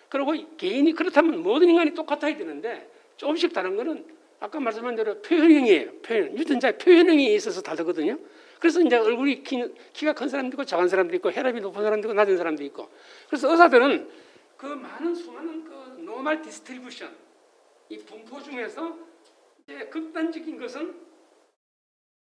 그리고 개인이 그렇다면 모든 인간이 똑같아야 되는데 조금씩 다른 거는 아까 말씀한 대로 표현형이에요. 유전자의 표현형이 있어서 다르거든요. 그래서 이제 얼굴이 키가 큰 사람도 있고 작은 사람도 있고 혈압이 높은 사람도 있고 낮은 사람도 있고 그래서 의사들은 그 많은 수많은 그 노멀 디스트리뷰션 이 분포 중에서 이제 극단적인 것은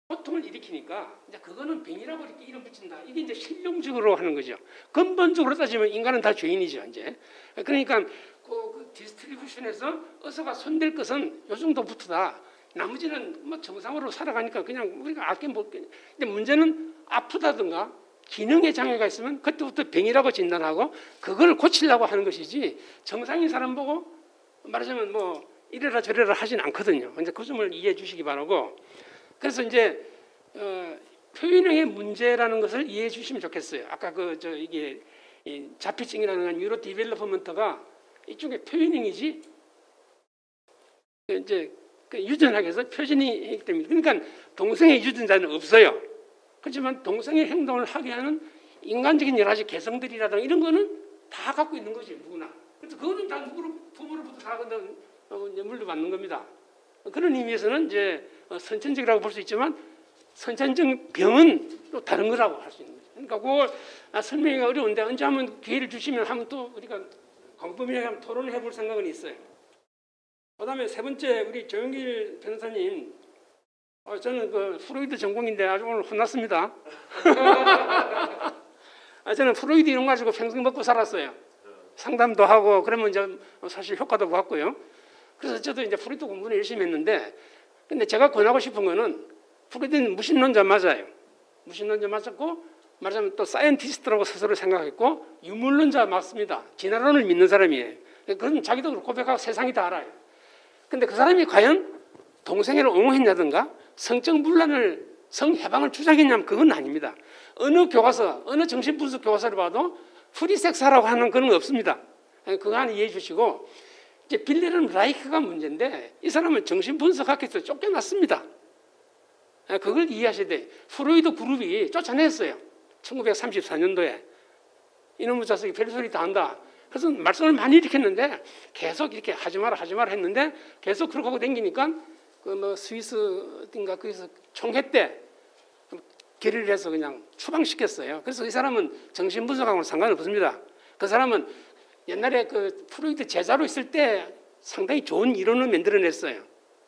고통을 일으키니까 이제 그거는 병이라고 이렇게 이름 붙인다. 이게 이제 실용적으로 하는 거죠. 근본적으로 따지면 인간은 다 죄인이죠. 이제 그러니까 그 디스트리뷰션에서 의사가 손댈 것은 요 정도부터다. 나머지는 뭐 정상으로 살아가니까 그냥 우리가 알게 볼게. 근데 문제는 아프다든가 기능에 장애가 있으면 그때부터 병이라고 진단하고 그걸 고치려고 하는 것이지 정상인 사람 보고 말하자면 뭐 이래라 저래라 하진 않거든요. 이제 그 점을 이해해 주시기 바라고. 그래서 이제 표현형의 문제라는 것을 이해해 주시면 좋겠어요. 아까 이게 자폐증이라는 뉴로 디벨로퍼먼트가 이쪽에 표현형이지 이제 유전학에서 표준이기 때문에 그러니까 동성애 유전자는 없어요. 그렇지만 동성애 행동을 하게 하는 인간적인 여러 가지 개성들이라든가 이런 거는 다 갖고 있는 거지 누구나. 그래서 그거는 다 부모로부터 다 물려받는 겁니다. 그런 의미에서는 이제 선천적이라고 볼 수 있지만 선천적 병은 또 다른 거라고 할 수 있는 거죠. 그러니까 그걸 설명하기가 어려운데 언제 한번 기회를 주시면 한번 또 우리가 광범위하게 한번 토론을 해볼 생각은 있어요. 그다음에 세 번째 우리 조영길 변호사님, 저는 그 프로이드 전공인데 아주 오늘 혼났습니다. 저는 프로이드 이런 거 가지고 평생 먹고 살았어요. 상담도 하고 그러면 이제 사실 효과도 봤고요. 그래서 저도 이제 프로이드 공부를 열심히 했는데, 근데 제가 권하고 싶은 거는 프로이드는 무신론자 맞아요. 무신론자 맞았고 말하자면 또 사이언티스트라고 스스로 생각했고 유물론자 맞습니다. 진화론을 믿는 사람이에요. 그건 자기도 고백하고 세상이 다 알아요. 근데 그 사람이 과연 동성애를 옹호했냐든가 성적 분란을 성해방을 주장했냐면 그건 아닙니다. 어느 교과서, 어느 정신분석 교과서를 봐도 프리섹스라고 하는 그런 거 없습니다. 그거 하나 이해해 주시고, 이제 빌레름 라이크가 문제인데 이 사람은 정신분석학에서 쫓겨났습니다. 그걸 이해하셔야 돼요. 프로이드 그룹이 쫓아냈어요. 1934년도에 이놈의 자식이 별소리 다 한다. 그래서 말썽을 많이 일으켰는데 계속 이렇게 하지 마라 했는데 계속 그렇게 하고 다니니까 그 뭐 스위스인가 거기서 총회 때 결의를 해서 그냥 추방시켰어요. 그래서 이 사람은 정신분석하고는 상관없습니다. 그 사람은 옛날에 그 프로이드 제자로 있을 때 상당히 좋은 이론을 만들어냈어요.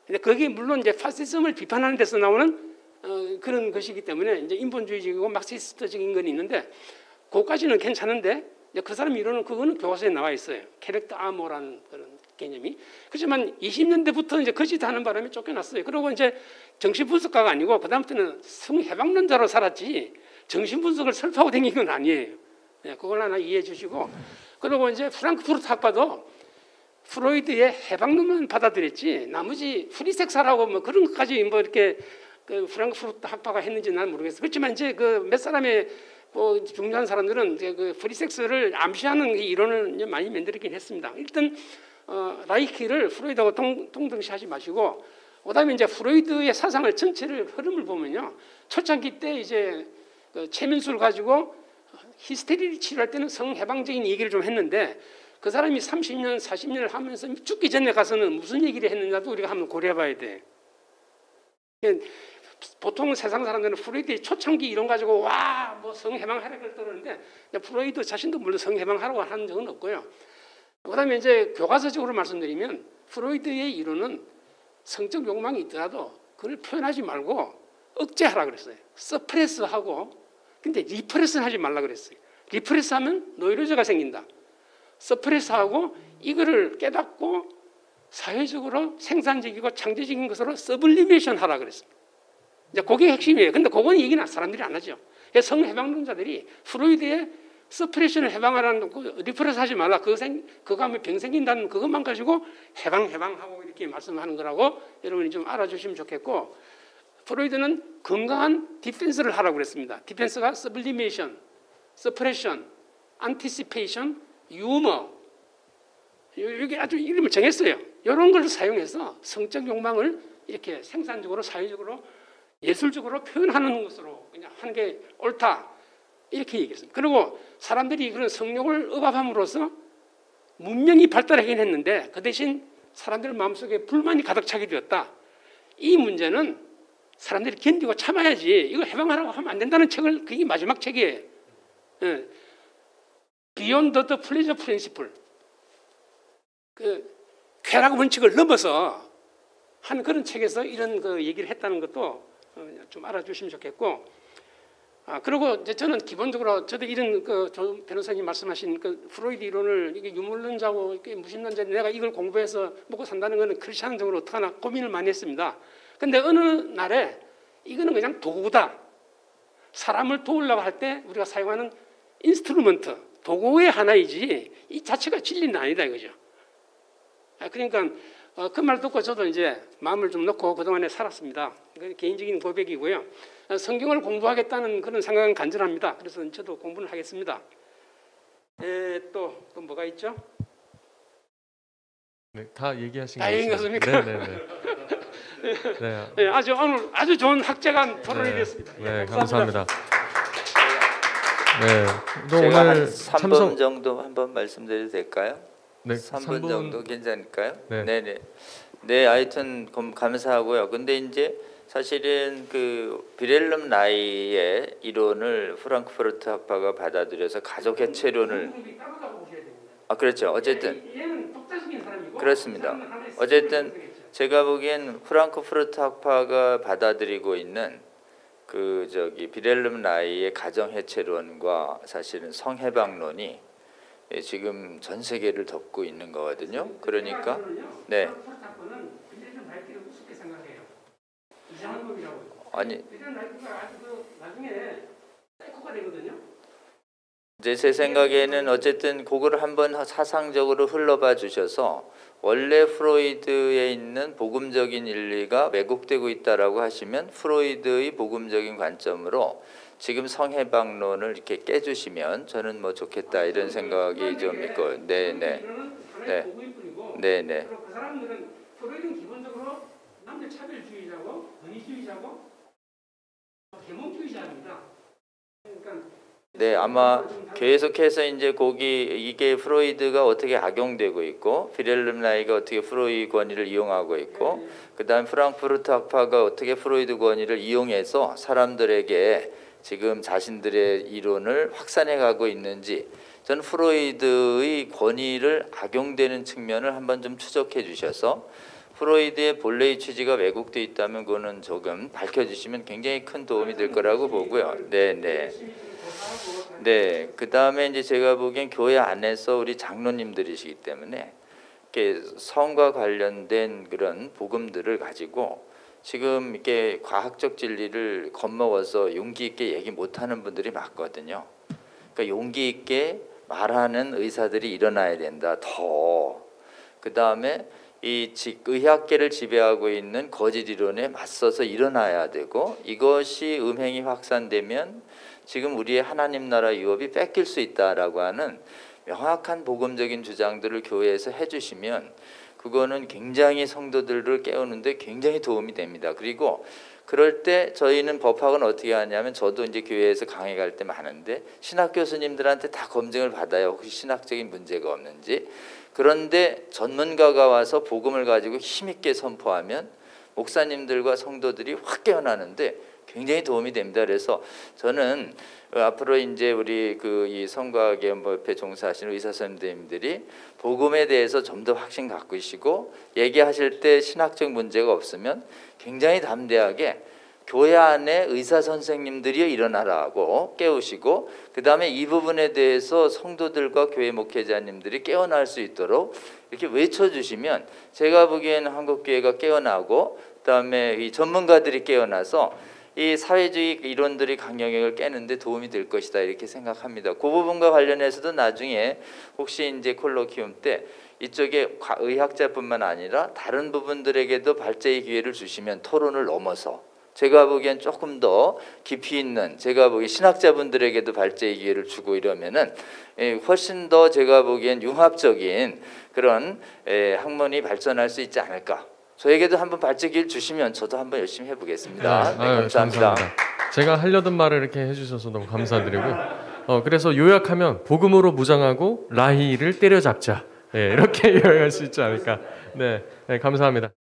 근데 그게 물론 이제 파시즘을 비판하는 데서 나오는 그런 것이기 때문에 이제 인본주의적이고 막시스트적인 건 있는데 그것까지는 괜찮은데 그 사람 이론은 그거는 교과서에 나와 있어요. 캐릭터 아모라는 그런 개념이. 그렇지만 20년대부터 이제 거짓하는 바람에 쫓겨났어요. 그리고 이제 정신분석가가 아니고 그다음부터는 성해방론자로 살았지 정신분석을 설파하고 다닌 건 아니에요. 그걸 하나 이해해 주시고, 그리고 이제 프랑크푸르트 학파도 프로이드의 해방론만 받아들였지 나머지 프리섹사라고 뭐 그런 것까지 뭐 이렇게 그 프랑크푸르트 학파가 했는지 난 모르겠어요. 그렇지만 이제 그 몇 사람의 뭐 중요한 사람들은 이제 그 프리섹스를 암시하는 이 이론을 이제 많이 만들었긴 했습니다. 일단 라이키를 프로이드하고 동등시하지 마시고, 그다음에 이제 프로이드의 사상을 전체를 흐름을 보면요, 초창기 때 이제 그 최민수를 가지고 히스테리를 치료할 때는 성해방적인 얘기를 좀 했는데, 그 사람이 30년, 40년을 하면서 죽기 전에 가서는 무슨 얘기를 했느냐도 우리가 한번 고려해봐야 돼. 보통 세상 사람들은 프로이드의 초창기 이론 가지고 와 뭐 성해방하라고 떠드는데, 프로이드 자신도 물론 성해방하라고 하는 적은 없고요. 그다음에 이제 교과서적으로 말씀드리면 프로이드의 이론은 성적 욕망이 있더라도 그걸 표현하지 말고 억제하라 그랬어요. 서프레스하고, 근데 리프레스는 하지 말라 그랬어요. 리프레스하면 노이로제가 생긴다. 서프레스하고 이거를 깨닫고 사회적으로 생산적이고 창조적인 것으로 서블리메이션 하라 그랬습니다. 이제 그게 핵심이에요. 근데 그건 얘기는 사람들이 안 하죠. 성해방론자들이 프로이드의 서프레션을 해방하라는, 리프레스 하지 말라, 그거 하면 병 생긴다는 그것만 가지고 해방하고 이렇게 말씀하는 거라고 여러분이 좀 알아주시면 좋겠고, 프로이드는 건강한 디펜스를 하라고 그랬습니다. 디펜스가 서블리메이션, 서프레션, 안티시페이션, 유머, 이게 아주 이름을 정했어요. 이런 걸 사용해서 성적 욕망을 이렇게 생산적으로, 사회적으로, 예술적으로 표현하는 것으로 그냥 하는 게 옳다, 이렇게 얘기했습니다. 그리고 사람들이 그런 성욕을 억압함으로써 문명이 발달하긴 했는데 그 대신 사람들 마음속에 불만이 가득 차게 되었다. 이 문제는 사람들이 견디고 참아야지, 이거 해방하라고 하면 안 된다는 책을, 그게 마지막 책이에요. Beyond the Pleasure Principle, 그 쾌락 원칙을 넘어서 한 그런 책에서 이런 그 얘기를 했다는 것도 좀 알아주시면 좋겠고, 그리고 이제 저는 기본적으로 저도 이런 그 조 변호사님 말씀하신 그 프로이드 이론을, 이게 유물론자고 이게 무신론자, 내가 이걸 공부해서 먹고 산다는 것은 크리스천적으로 어떡하나 고민을 많이 했습니다. 근데 어느 날에 이거는 그냥 도구다, 사람을 도우려고 할 때 우리가 사용하는 인스트루먼트, 도구의 하나이지 이 자체가 진리는 아니다 이거죠. 그러니까 그 말 듣고 저도 이제 마음을 좀 놓고 그동안에 살았습니다. 개인적인 고백이고요. 성경을 공부하겠다는 그런 생각은 간절합니다. 그래서 저도 공부를 하겠습니다. 또 뭐가 있죠? 네, 다 얘기하신 것 다 얘기한 같습니다. 것입니까? 네. 네, 오늘 아주 좋은 학제간 토론이 됐습니다. 네, 감사합니다. 네, 또 제가 한 오늘 3분 참석. 정도 한번 말씀드려도 될까요? 네, 3분 정도 괜찮을까요? 네. 네네. 네, 하여튼 감사하고요. 근데 이제 사실은 그 비렐름 라이의 이론을 프랑크푸르트 학파가 받아들여서 가족 해체론을, 그렇죠. 어쨌든 얘는 독자적인 사람이고, 그렇습니다. 어쨌든 제가 보기엔 프랑크푸르트 학파가 받아들이고 있는 그 비렐름 라이의 가정 해체론과 사실은 성해방론이 지금 전 세계를 덮고 있는 거거든요. 그러니까 네. 아니 이제 제 생각에는 어쨌든 그거를 한번 사상적으로 흘러봐 주셔서 원래 프로이드에 있는 복음적인 인리가 왜곡되고 있다라고 하시면 프로이드의 복음적인 관점으로 지금 성해방론을 이렇게 깨주시면 저는 뭐 좋겠다 이런 생각이 좀 있고, 네네, 네네. 그 사람들은 프로이드는 기본적으로 남녀 차별주의자고 권위주의자고 계몽주의자입니다. 그러니까 네, 아마 계속해서 이제 이게 프로이드가 어떻게 악용되고 있고, 비렐름 라이가 어떻게 프로이드 권위를 이용하고 있고, 그다음 프랑크푸르트 학파가 어떻게 프로이드 권위를 이용해서 사람들에게 지금 자신들의 이론을 확산해가고 있는지, 저는 프로이드의 권위를 악용되는 측면을 한번 좀 추적해 주셔서 프로이드의 본래의 취지가 왜곡되어 있다면 그거는 조금 밝혀주시면 굉장히 큰 도움이 될 거라고 보고요. 네네. 네, 그 다음에 이제 제가 보기엔 교회 안에서 우리 장로님들이시기 때문에 이렇게 성과 관련된 그런 복음들을 가지고 지금 이렇게 과학적 진리를 겁먹어서 용기 있게 얘기 못하는 분들이 많거든요. 그러니까 용기 있게 말하는 의사들이 일어나야 된다. 그 다음에 이 의학계를 지배하고 있는 거짓 이론에 맞서서 일어나야 되고, 이것이 음행이 확산되면 지금 우리의 하나님 나라 유업이 뺏길 수 있다라고 하는 명확한 복음적인 주장들을 교회에서 해주시면 그거는 굉장히 성도들을 깨우는데 굉장히 도움이 됩니다. 그리고 그럴 때 저희는 법학은 어떻게 하냐면 저도 이제 교회에서 강의 갈 때 많은데 신학 교수님들한테 다 검증을 받아요. 혹시 신학적인 문제가 없는지. 그런데 전문가가 와서 복음을 가지고 힘있게 선포하면 목사님들과 성도들이 확 깨어나는데 굉장히 도움이 됩니다. 그래서 저는 앞으로 이제 우리 이 성과계연법에 종사하시는 의사 선생님들이 복음에 대해서 좀 더 확신 갖고시고 얘기하실 때 신학적 문제가 없으면 굉장히 담대하게 교회 안에 의사 선생님들이 일어나라고 깨우시고 그 다음에 이 부분에 대해서 성도들과 교회 목회자님들이 깨어날 수 있도록 이렇게 외쳐주시면 제가 보기에는 한국교회가 깨어나고 그 다음에 이 전문가들이 깨어나서 이 사회주의 이론들이 강영역을 깨는데 도움이 될 것이다 이렇게 생각합니다. 그 부분과 관련해서도 나중에 혹시 이제 콜로키움 때 이쪽에 의학자뿐만 아니라 다른 부분들에게도 발제의 기회를 주시면 토론을 넘어서 제가 보기엔 조금 더 깊이 있는 제가 보기 신학자분들에게도 발제의 기회를 주고 이러면은 훨씬 더 제가 보기엔 융합적인 그런 학문이 발전할 수 있지 않을까. 저에게도 한번 발제 기회를 주시면 저도 한번 열심히 해보겠습니다. 네, 감사합니다. 제가 하려던 말을 이렇게 해주셔서 너무 감사드리고 그래서 요약하면 복음으로 무장하고 라희를 때려잡자. 네, 이렇게 요약할 수 있지 않을까. 네, 감사합니다.